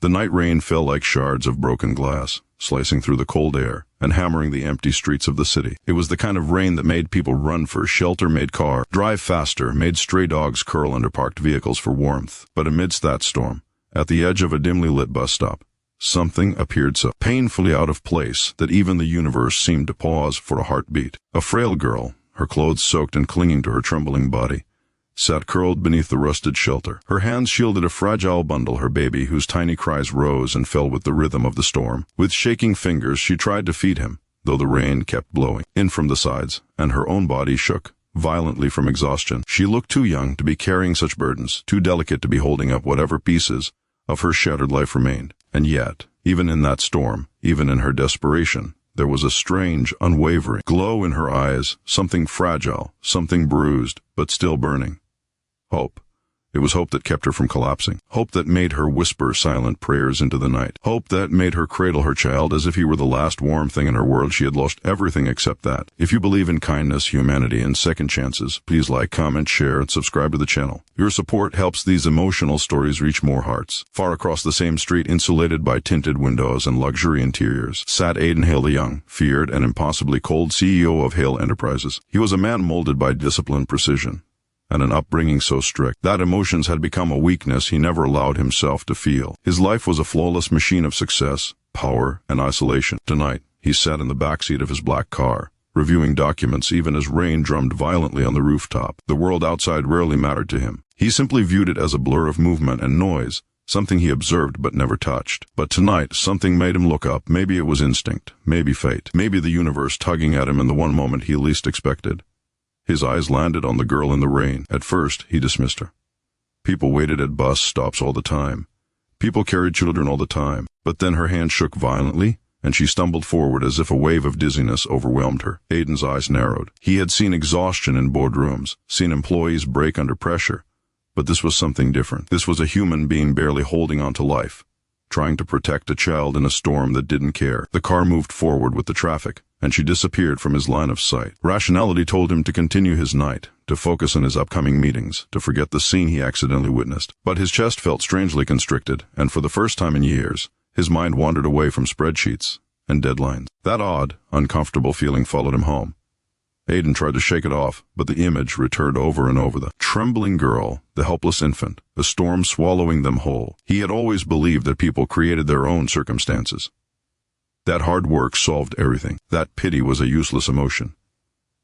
The night rain fell like shards of broken glass, slicing through the cold air and hammering the empty streets of the city. It was the kind of rain that made people run for shelter, made cars drive faster, made stray dogs curl under parked vehicles for warmth. But amidst that storm, at the edge of a dimly lit bus stop, something appeared so painfully out of place that even the universe seemed to pause for a heartbeat. A frail girl, her clothes soaked and clinging to her trembling body, sat curled beneath the rusted shelter. Her hands shielded a fragile bundle, her baby, whose tiny cries rose and fell with the rhythm of the storm. With shaking fingers, she tried to feed him, though the rain kept blowing in from the sides, and her own body shook violently from exhaustion. She looked too young to be carrying such burdens, too delicate to be holding up whatever pieces of her shattered life remained. And yet, even in that storm, even in her desperation, there was a strange, unwavering glow in her eyes, something fragile, something bruised, but still burning. Hope. It was hope that kept her from collapsing. Hope that made her whisper silent prayers into the night. Hope that made her cradle her child as if he were the last warm thing in her world. She had lost everything except that. If you believe in kindness, humanity, and second chances, please like, comment, share, and subscribe to the channel. Your support helps these emotional stories reach more hearts. Far across the same street, insulated by tinted windows and luxury interiors, sat Aiden Hale the Young, feared and impossibly cold CEO of Hale Enterprises. He was a man molded by discipline, precision, and an upbringing so strict that emotions had become a weakness he never allowed himself to feel. His life was a flawless machine of success, power, and isolation. Tonight, he sat in the backseat of his black car, reviewing documents even as rain drummed violently on the rooftop. The world outside rarely mattered to him. He simply viewed it as a blur of movement and noise, something he observed but never touched. But tonight, something made him look up. Maybe it was instinct, maybe fate, maybe the universe tugging at him in the one moment he least expected. His eyes landed on the girl in the rain. At first, he dismissed her. People waited at bus stops all the time. People carried children all the time. But then her hand shook violently, and she stumbled forward as if a wave of dizziness overwhelmed her. Aiden's eyes narrowed. He had seen exhaustion in boardrooms, seen employees break under pressure. But this was something different. This was a human being barely holding on to life, trying to protect a child in a storm that didn't care. The car moved forward with the traffic, and she disappeared from his line of sight. Rationality told him to continue his night, to focus on his upcoming meetings, to forget the scene he accidentally witnessed. But his chest felt strangely constricted, and for the first time in years, his mind wandered away from spreadsheets and deadlines. That odd, uncomfortable feeling followed him home. Aiden tried to shake it off, but the image returned over and over: the trembling girl, the helpless infant, the storm swallowing them whole. He had always believed that people created their own circumstances, that hard work solved everything, that pity was a useless emotion.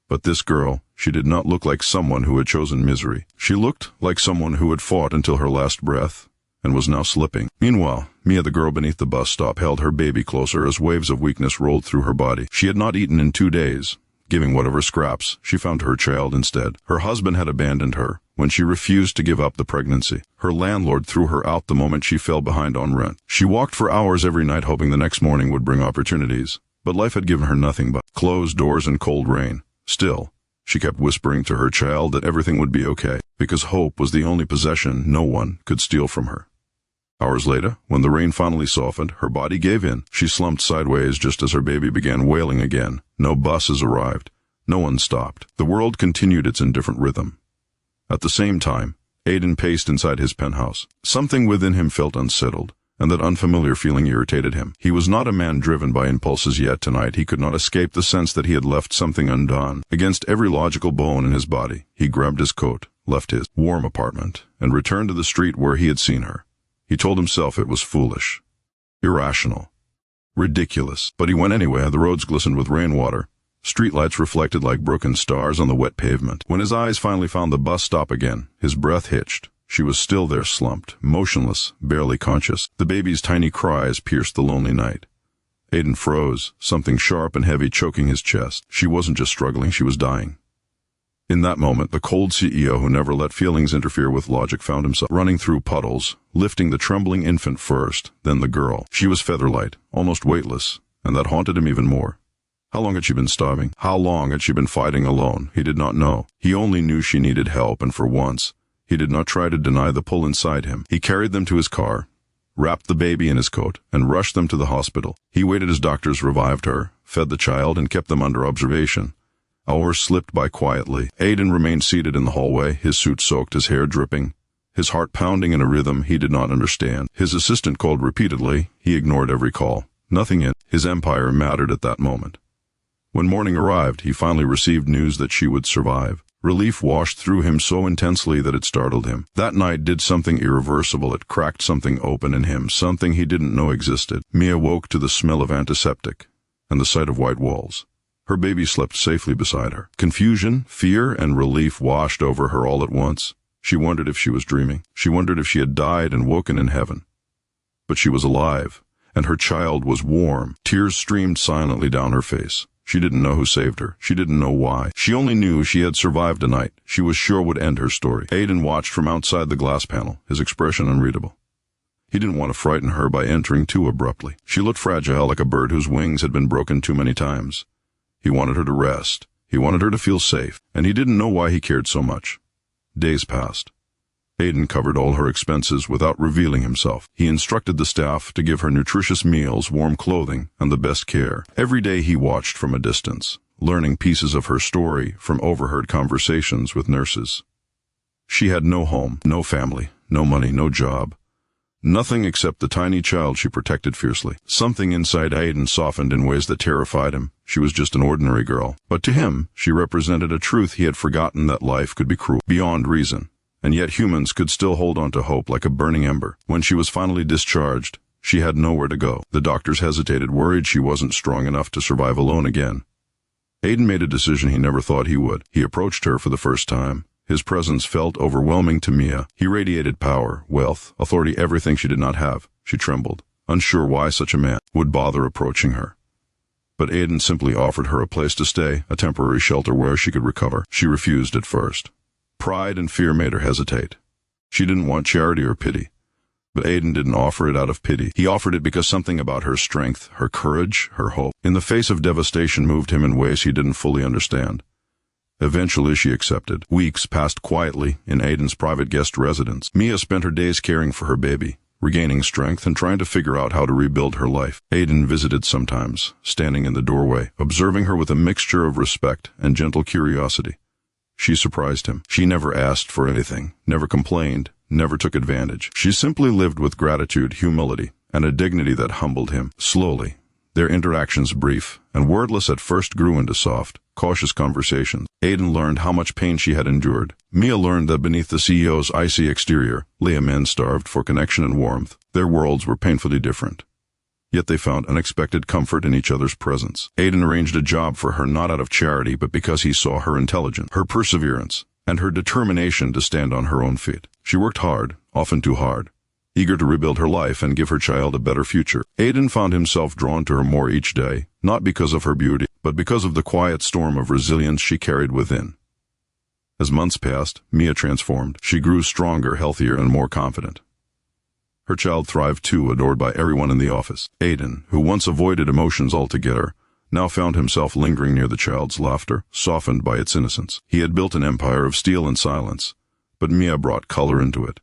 But this girl, she did not look like someone who had chosen misery. She looked like someone who had fought until her last breath and was now slipping. Meanwhile, Mia, the girl beneath the bus stop, held her baby closer as waves of weakness rolled through her body. She had not eaten in 2 days. Giving whatever scraps she found to her child instead. Her husband had abandoned her when she refused to give up the pregnancy. Her landlord threw her out the moment she fell behind on rent. She walked for hours every night hoping the next morning would bring opportunities, but life had given her nothing but closed doors and cold rain. Still, she kept whispering to her child that everything would be okay, because hope was the only possession no one could steal from her. Hours later, when the rain finally softened, her body gave in. She slumped sideways just as her baby began wailing again. No buses arrived. No one stopped. The world continued its indifferent rhythm. At the same time, Aiden paced inside his penthouse. Something within him felt unsettled, and that unfamiliar feeling irritated him. He was not a man driven by impulses, yet tonight he could not escape the sense that he had left something undone. Against every logical bone in his body, he grabbed his coat, left his warm apartment, and returned to the street where he had seen her. He told himself it was foolish, irrational, ridiculous, but he went anyway. The roads glistened with rainwater. Streetlights reflected like broken stars on the wet pavement. When his eyes finally found the bus stop again, his breath hitched. She was still there, slumped, motionless, barely conscious. The baby's tiny cries pierced the lonely night. Aiden froze, something sharp and heavy choking his chest. She wasn't just struggling, she was dying. In that moment, the cold CEO who never let feelings interfere with logic found himself running through puddles, lifting the trembling infant first, then the girl. She was featherlight, almost weightless, and that haunted him even more. How long had she been starving? How long had she been fighting alone? He did not know. He only knew she needed help, and for once, he did not try to deny the pull inside him. He carried them to his car, wrapped the baby in his coat, and rushed them to the hospital. He waited as doctors revived her, fed the child, and kept them under observation. Hours slipped by quietly. Aiden remained seated in the hallway, his suit soaked, his hair dripping, his heart pounding in a rhythm he did not understand. His assistant called repeatedly. He ignored every call. Nothing in his empire mattered at that moment. When morning arrived, he finally received news that she would survive. Relief washed through him so intensely that it startled him. That night did something irreversible. It cracked something open in him, something he didn't know existed. Mia woke to the smell of antiseptic and the sight of white walls. Her baby slept safely beside her. Confusion, fear, and relief washed over her all at once. She wondered if she was dreaming. She wondered if she had died and woken in heaven. But she was alive, and her child was warm. Tears streamed silently down her face. She didn't know who saved her. She didn't know why. She only knew she had survived a night she was sure would end her story. Aiden watched from outside the glass panel, his expression unreadable. He didn't want to frighten her by entering too abruptly. She looked fragile, like a bird whose wings had been broken too many times. He wanted her to rest. He wanted her to feel safe, and he didn't know why he cared so much. Days passed. Aiden covered all her expenses without revealing himself. He instructed the staff to give her nutritious meals, warm clothing, and the best care. Every day he watched from a distance, learning pieces of her story from overheard conversations with nurses. She had no home, no family, no money, no job. Nothing except the tiny child she protected fiercely. Something inside Aiden softened in ways that terrified him. She was just an ordinary girl. But to him, she represented a truth he had forgotten, that life could be cruel, beyond reason. And yet humans could still hold on to hope like a burning ember. When she was finally discharged, she had nowhere to go. The doctors hesitated, worried she wasn't strong enough to survive alone again. Aiden made a decision he never thought he would. He approached her for the first time. His presence felt overwhelming to Mia. He radiated power, wealth, authority, everything she did not have. She trembled, unsure why such a man would bother approaching her. But Aiden simply offered her a place to stay, a temporary shelter where she could recover. She refused at first. Pride and fear made her hesitate. She didn't want charity or pity. But Aiden didn't offer it out of pity. He offered it because something about her strength, her courage, her hope, in the face of devastation, moved him in ways he didn't fully understand. Eventually she accepted. Weeks passed quietly in Aiden's private guest residence. Mia spent her days caring for her baby, regaining strength and trying to figure out how to rebuild her life. Aiden visited sometimes, standing in the doorway, observing her with a mixture of respect and gentle curiosity. She surprised him. She never asked for anything, never complained, never took advantage. She simply lived with gratitude, humility, and a dignity that humbled him. Slowly, their interactions, brief and wordless at first, grew into soft, cautious conversations. Aiden learned how much pain she had endured. Mia learned that beneath the CEO's icy exterior lay a man starved for connection and warmth. Their worlds were painfully different. Yet they found unexpected comfort in each other's presence. Aiden arranged a job for her not out of charity, but because he saw her intelligence, her perseverance, and her determination to stand on her own feet. She worked hard, often too hard, eager to rebuild her life and give her child a better future. Aiden found himself drawn to her more each day, not because of her beauty, but because of the quiet storm of resilience she carried within. As months passed, Mia transformed. She grew stronger, healthier, and more confident. Her child thrived too, adored by everyone in the office. Aiden, who once avoided emotions altogether, now found himself lingering near the child's laughter, softened by its innocence. He had built an empire of steel and silence, but Mia brought color into it.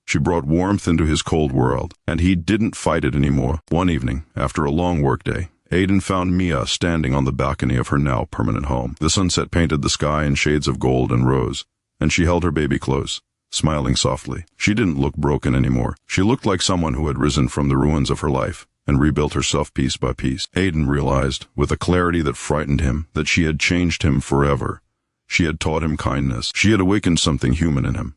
She brought warmth into his cold world, and he didn't fight it anymore. One evening, after a long workday, Aiden found Mia standing on the balcony of her now permanent home. The sunset painted the sky in shades of gold and rose, and she held her baby close, smiling softly. She didn't look broken anymore. She looked like someone who had risen from the ruins of her life and rebuilt herself piece by piece. Aiden realized, with a clarity that frightened him, that she had changed him forever. She had taught him kindness. She had awakened something human in him.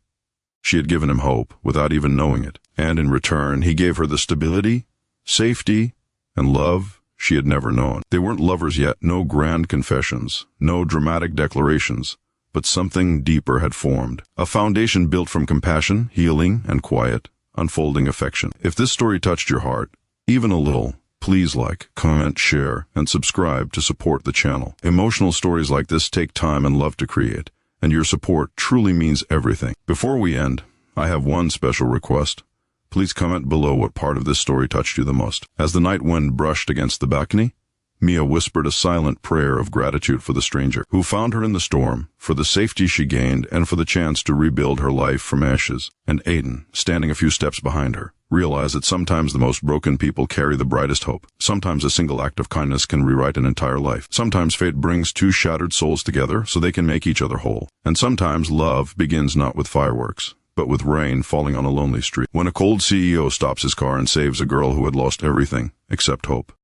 She had given him hope without even knowing it, and in return he gave her the stability, safety, and love she had never known. They weren't lovers yet, no grand confessions, no dramatic declarations, but something deeper had formed, a foundation built from compassion, healing, and quiet, unfolding affection. If this story touched your heart, even a little, please like, comment, share, and subscribe to support the channel. Emotional stories like this take time and love to create, and your support truly means everything. Before we end, I have one special request. Please comment below what part of this story touched you the most. As the night wind brushed against the balcony, Mia whispered a silent prayer of gratitude for the stranger who found her in the storm, for the safety she gained, and for the chance to rebuild her life from ashes. And Aiden, standing a few steps behind her, realized that sometimes the most broken people carry the brightest hope. Sometimes a single act of kindness can rewrite an entire life. Sometimes fate brings two shattered souls together so they can make each other whole. And sometimes love begins not with fireworks, but with rain falling on a lonely street. When a cold CEO stops his car and saves a girl who had lost everything except hope.